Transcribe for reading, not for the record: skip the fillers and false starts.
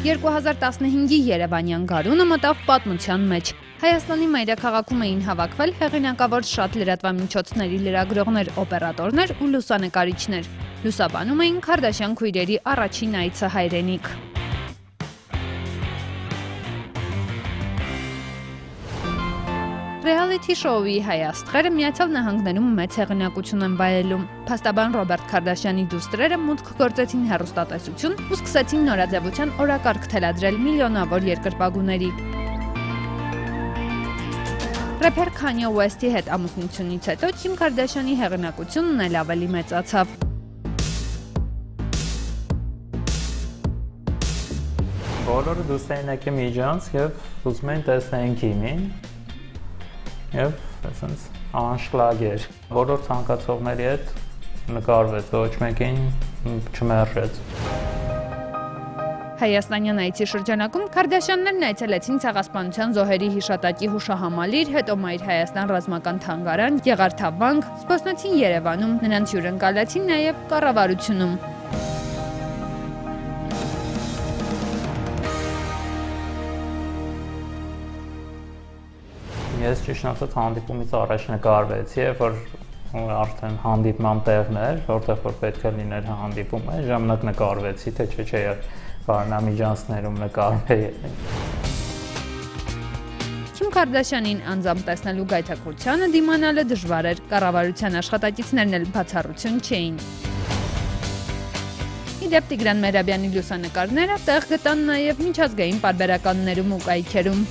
2015-ի Երևանյան գարունը մտավ պատմության մեջ։ Հայաստանի մայրաքաղաքում էին հավաքվել հեղինակավոր շատ լրատվամիջոցների լրագրողներ, օպերատորներ ու լուսանկարիչներ։ Լուսաբանում էին Քարդաշյան քույրերի առաջին այցը հայրենիք։ Ռեալիթի շոուի հայաստղերը Միացյալ Նահանգներում մեծ հեղինակություն են վայելում։ Փաստաբան Ռոբերտ Քարդաշյանի դուստրերը մուտք գործեցին հեռուստատեսություն ու սկսեցին նորաձևության օրակարգ թելադրել միլիոնավոր երկրպագուների։ Ռեփեր Քանյե Ուեսթի հետ ամուսնությունից հետո Քիմ Քարդաշյանի հեղինակությունն էլ ավելի մեծացավ։ Բոլորը դուստրերին եկել միջանց եւ ուզում էին տեսնեն Քիմին։ Եվ այսպես անշլագեր բոլոր ցանկացողների հետ նկարվեց, ոչ մեկին չմերժեց։ Հայաստանյան այցի շրջանակում Քարդաշյաններն այցելեցին Ցեղասպանության զոհերի հիշատակի հուշահամալիր, հետո Մայր Հայաստան ռազմական թանգարան, Գեղարդավանք, զբոսնեցին Երևանում, նրանց հյուրընկալեցին նաև կառավարությունում։ Ես ճիշտ ասած հանդիպումից առաջ նկարվեցի, երբ որ արդեն հանդիպման տեղն էր, որտեղ որ պետք է լիներ հանդիպումը, ժամանակ նկարվեցի, թե չէ վարնամիջանցներում նկարվեի։ Քիմ Քարդաշյանին անձամբ տեսնելու գայթակղությանը դիմանալը դժվար էր, կառավարության աշխատակիցներն էլ բացառություն չէին։ Ի դեպ Տիգրան Մերաբյանի լուսանկարները տեղ գտան նաև միջազգային պարբերականներում ու կայքերում։